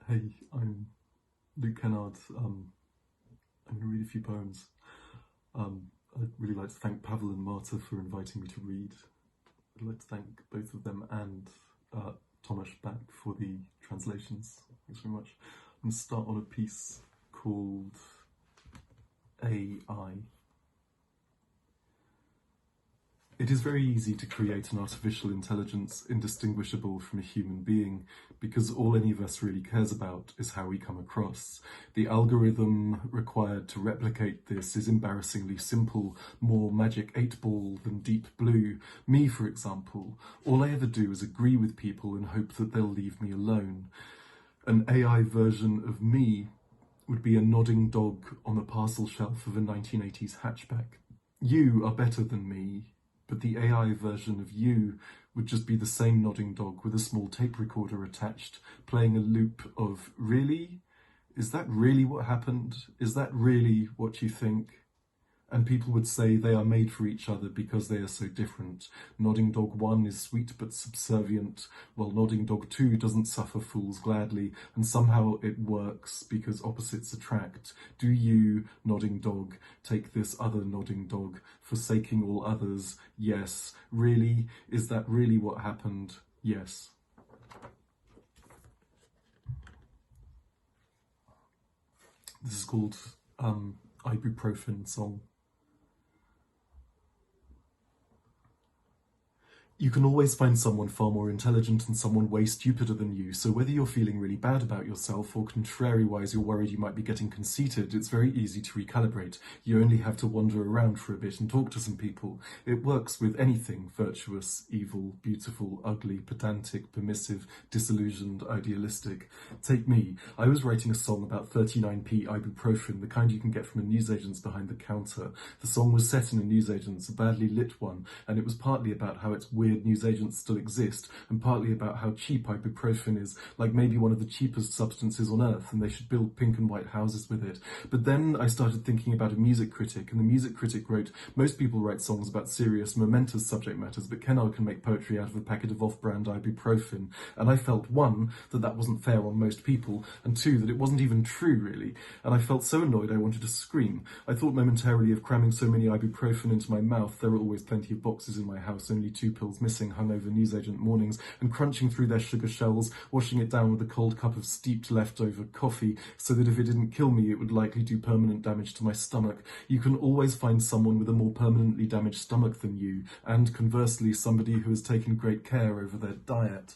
Hey, I'm Luke Kennard. I'm going to read a few poems. I'd really like to thank Pavel and Marta for inviting me to read. I'd like to thank both of them and Tomasz back for the translations. Thanks very much. I'm going to start on a piece called AI. It is very easy to create an artificial intelligence indistinguishable from a human being because all any of us really cares about is how we come across. The algorithm required to replicate this is embarrassingly simple, more magic 8-ball than deep blue. Me, for example, all I ever do is agree with people and hope that they'll leave me alone. An AI version of me would be a nodding dog on the parcel shelf of a 1980s hatchback. You are better than me. But the AI version of you would just be the same nodding dog with a small tape recorder attached, playing a loop of, really? Is that really what happened? Is that really what you think? And people would say they are made for each other because they are so different. Nodding dog 1 is sweet but subservient, while nodding dog 2 doesn't suffer fools gladly, and somehow it works because opposites attract. Do you, nodding dog, take this other nodding dog, forsaking all others? Yes. Really? Is that really what happened? Yes. This is called Ibuprofen Song. You can always find someone far more intelligent and someone way stupider than you, so whether you're feeling really bad about yourself or contrary-wise you're worried you might be getting conceited, it's very easy to recalibrate. You only have to wander around for a bit and talk to some people. It works with anything: virtuous, evil, beautiful, ugly, pedantic, permissive, disillusioned, idealistic. Take me. I was writing a song about 39p ibuprofen, the kind you can get from a newsagent's behind the counter. The song was set in a newsagent's, a badly lit one, and it was partly about how it's weird newsagents still exist, and partly about how cheap ibuprofen is, like maybe one of the cheapest substances on earth, and they should build pink and white houses with it. But then I started thinking about a music critic, and the music critic wrote, most people write songs about serious, momentous subject matters, but Kennard can make poetry out of a packet of off-brand ibuprofen. And I felt, 1, that wasn't fair on most people, and 2, that it wasn't even true, really. And I felt so annoyed I wanted to scream. I thought momentarily of cramming so many ibuprofen into my mouth. There are always plenty of boxes in my house, only 2 pills missing, hungover newsagent mornings, and crunching through their sugar shells, washing it down with a cold cup of steeped leftover coffee, so that if it didn't kill me, it would likely do permanent damage to my stomach. You can always find someone with a more permanently damaged stomach than you, and conversely, somebody who has taken great care over their diet.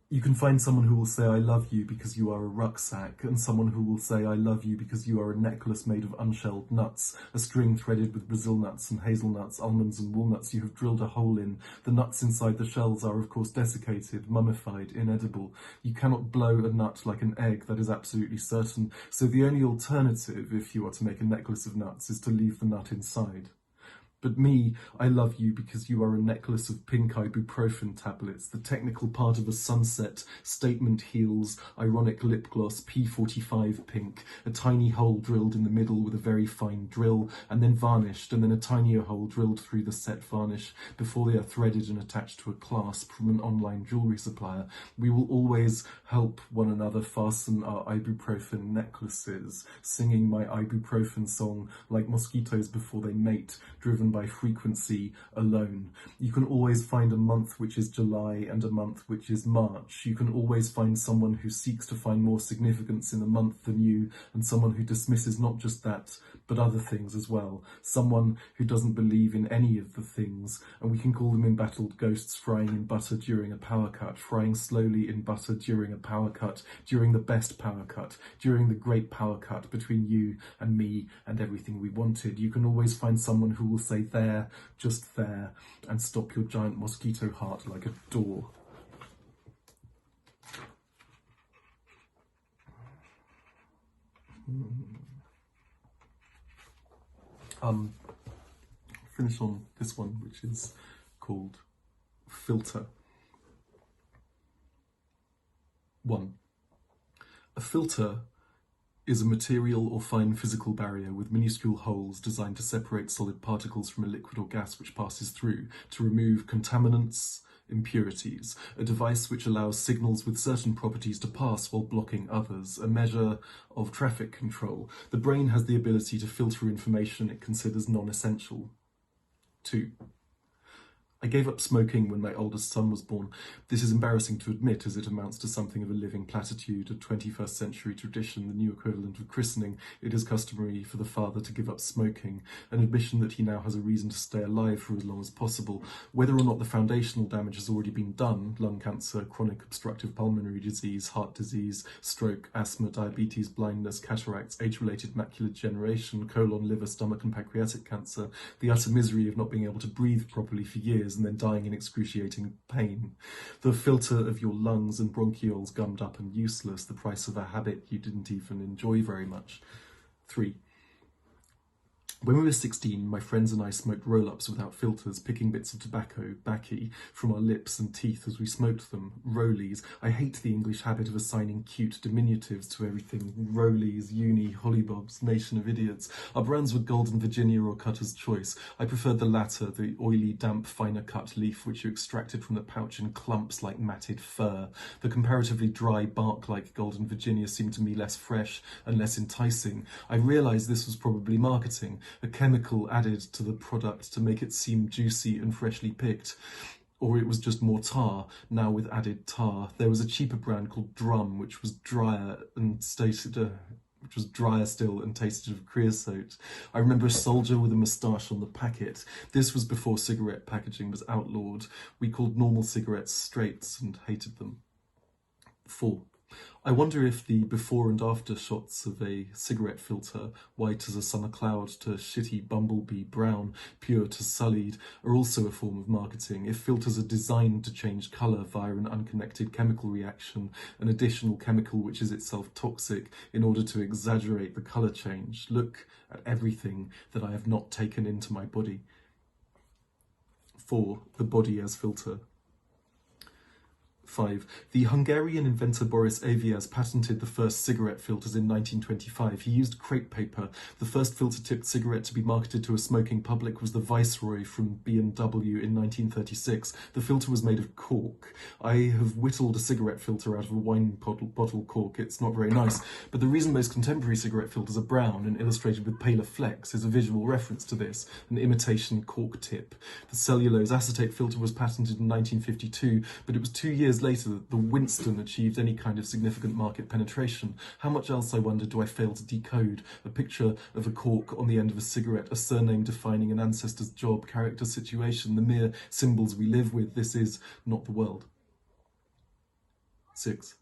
You can find someone who will say, I love you because you are a rucksack, and someone who will say, I love you because you are a necklace made of unshelled nuts, a string threaded with Brazil nuts and hazelnuts, almonds and walnuts you have drilled a hole in. The nuts inside the shells are, of course, desiccated, mummified, inedible. You cannot blow a nut like an egg, that is absolutely certain, so the only alternative, if you are to make a necklace of nuts, is to leave the nut inside. But me, I love you because you are a necklace of pink ibuprofen tablets, the technical part of a sunset, statement heels, ironic lip gloss, P45 pink, a tiny hole drilled in the middle with a very fine drill, and then varnished, and then a tinier hole drilled through the set varnish before they are threaded and attached to a clasp from an online jewellery supplier. We will always help one another fasten our ibuprofen necklaces, singing my ibuprofen song like mosquitoes before they mate, driven by frequency alone. You can always find a month which is July and a month which is March. You can always find someone who seeks to find more significance in a month than you, and someone who dismisses not just that, but other things as well. Someone who doesn't believe in any of the things, and we can call them embattled ghosts frying in butter during a power cut, frying slowly in butter during a power cut, during the best power cut, during the great power cut between you and me and everything we wanted. You can always find someone who will say, there, just there, and stop your giant mosquito heart like a door. Finish on this one, which is called Filter. 1. A filter is a material or fine physical barrier with minuscule holes designed to separate solid particles from a liquid or gas which passes through, to remove contaminants, impurities, a device which allows signals with certain properties to pass while blocking others, a measure of traffic control. The brain has the ability to filter information it considers non-essential. 2. I gave up smoking when my oldest son was born. This is embarrassing to admit, as it amounts to something of a living platitude, a 21st century tradition, the new equivalent of christening. It is customary for the father to give up smoking, an admission that he now has a reason to stay alive for as long as possible. Whether or not the foundational damage has already been done, lung cancer, chronic obstructive pulmonary disease, heart disease, stroke, asthma, diabetes, blindness, cataracts, age-related macular degeneration, colon, liver, stomach and pancreatic cancer, the utter misery of not being able to breathe properly for years and then dying in excruciating pain, the filter of your lungs and bronchioles gummed up and useless, the price of a habit you didn't even enjoy very much. 3. When we were 16, my friends and I smoked roll-ups without filters, picking bits of tobacco, baccy, from our lips and teeth as we smoked them. Rollies. I hate the English habit of assigning cute diminutives to everything. Rollies, uni, hollybobs, nation of idiots. Our brands were Golden Virginia or Cutter's Choice. I preferred the latter, the oily, damp, finer cut leaf which you extracted from the pouch in clumps like matted fur. The comparatively dry bark like Golden Virginia seemed to me less fresh and less enticing. I realised this was probably marketing, a chemical added to the product to make it seem juicy and freshly picked. Or it was just more tar, now with added tar. There was a cheaper brand called Drum, which was drier still and tasted of creosote. I remember a soldier with a moustache on the packet. This was before cigarette packaging was outlawed. We called normal cigarettes straights and hated them. 4. I wonder if the before and after shots of a cigarette filter, white as a summer cloud to shitty bumblebee brown, pure to sullied, are also a form of marketing. If filters are designed to change colour via an unconnected chemical reaction, an additional chemical which is itself toxic, in order to exaggerate the colour change. Look at everything that I have not taken into my body. 4. The body as filter. 5. The Hungarian inventor Boris Avias patented the first cigarette filters in 1925. He used crepe paper. The first filter-tipped cigarette to be marketed to a smoking public was the Viceroy from B&W in 1936. The filter was made of cork. I have whittled a cigarette filter out of a wine bottle cork. It's not very nice, but the reason most contemporary cigarette filters are brown and illustrated with paler flecks is a visual reference to this, an imitation cork tip. The cellulose acetate filter was patented in 1952, but it was 2 years later that the Winston achieved any kind of significant market penetration. How much else, I wonder, do I fail to decode? A picture of a cork on the end of a cigarette, a surname defining an ancestor's job, character, situation, the mere symbols we live with. This is not the world. 6.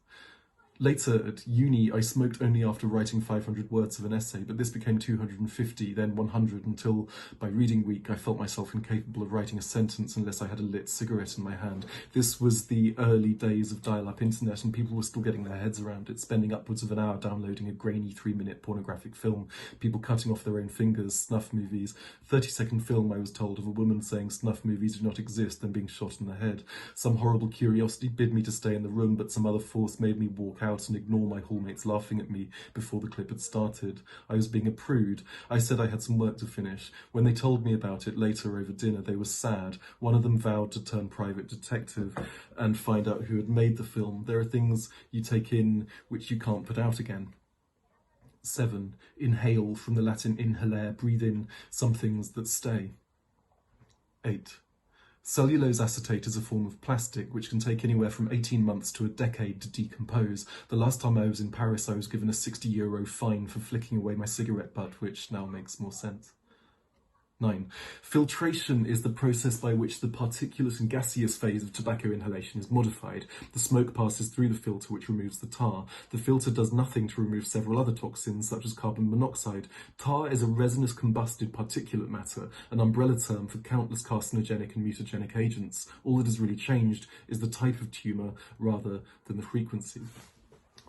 Later at uni, I smoked only after writing 500 words of an essay, but this became 250, then 100, until by reading week I felt myself incapable of writing a sentence unless I had a lit cigarette in my hand. This was the early days of dial-up internet, and people were still getting their heads around it, spending upwards of an hour downloading a grainy 3-minute pornographic film, people cutting off their own fingers, snuff movies. 30-second film, I was told, of a woman saying snuff movies do not exist, then being shot in the head. Some horrible curiosity bid me to stay in the room, but some other force made me walk out and ignore my hallmates laughing at me before the clip had started. I was being a prude. I said I had some work to finish. When they told me about it later over dinner, they were sad. One of them vowed to turn private detective and find out who had made the film. There are things you take in which you can't put out again. 7. Inhale, from the Latin inhalare, breathe in some things that stay. 8. Cellulose acetate is a form of plastic which can take anywhere from 18 months to a decade to decompose. The last time I was in Paris, I was given a €60 fine for flicking away my cigarette butt, which now makes more sense. 9. Filtration is the process by which the particulate and gaseous phase of tobacco inhalation is modified. The smoke passes through the filter, which removes the tar. The filter does nothing to remove several other toxins, such as carbon monoxide. Tar is a resinous combusted particulate matter, an umbrella term for countless carcinogenic and mutagenic agents. All that has really changed is the type of tumour rather than the frequency.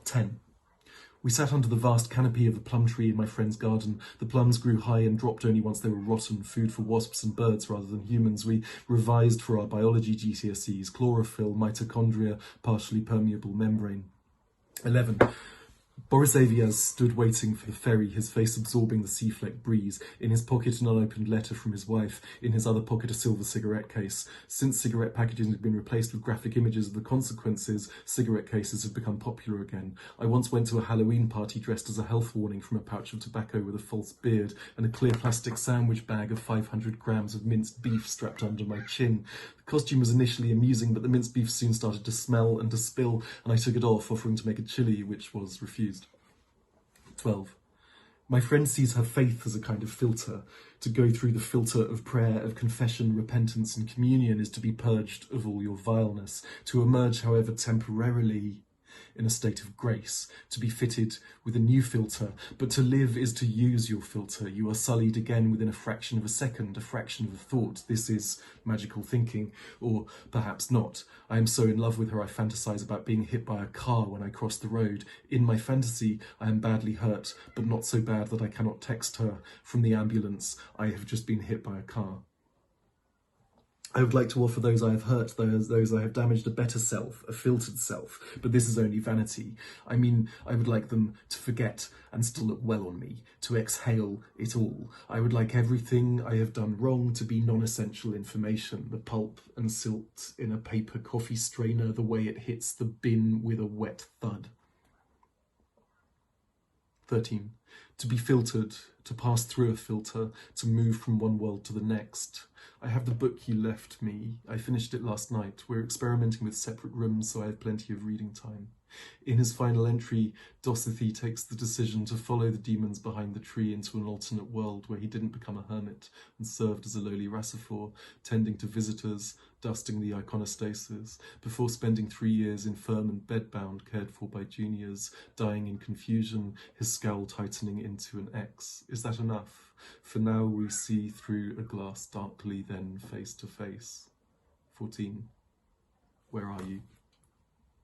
10. We sat under the vast canopy of a plum tree in my friend's garden. The plums grew high and dropped only once they were rotten, food for wasps and birds rather than humans. We revised for our biology GCSEs, chlorophyll, mitochondria, partially permeable membrane. 11. Boris Aviaz stood waiting for the ferry, his face absorbing the sea-flecked breeze. In his pocket, an unopened letter from his wife. In his other pocket, a silver cigarette case. Since cigarette packaging had been replaced with graphic images of the consequences, cigarette cases have become popular again. I once went to a Halloween party dressed as a health warning from a pouch of tobacco with a false beard and a clear plastic sandwich bag of 500 grams of minced beef strapped under my chin. The costume was initially amusing, but the minced beef soon started to smell and to spill, and I took it off, offering to make a chili, which was refused. 12. My friend sees her faith as a kind of filter. To go through the filter of prayer, of confession, repentance, and communion is to be purged of all your vileness, to emerge, however temporarily, in a state of grace, to be fitted with a new filter. But to live is to use your filter. You are sullied again within a fraction of a second, a fraction of a thought. This is magical thinking, or perhaps not. I am so in love with her I fantasize about being hit by a car when I cross the road. In my fantasy, I am badly hurt, but not so bad that I cannot text her from the ambulance, I have just been hit by a car. I would like to offer those I have hurt, those I have damaged, a better self, a filtered self, but this is only vanity. I mean, I would like them to forget and still look well on me, to exhale it all. I would like everything I have done wrong to be non-essential information, the pulp and silt in a paper coffee strainer, the way it hits the bin with a wet thud. 13. To be filtered, to pass through a filter, to move from one world to the next. I have the book you left me. I finished it last night. We're experimenting with separate rooms, so I have plenty of reading time. In his final entry, Dosithy takes the decision to follow the demons behind the tree into an alternate world where he didn't become a hermit and served as a lowly Rassifor, tending to visitors, dusting the iconostasis, before spending 3 years infirm and bedbound, cared for by juniors, dying in confusion, his scowl tightening into an X. Is that enough? For now we see through a glass darkly, then face to face. 14. Where are you?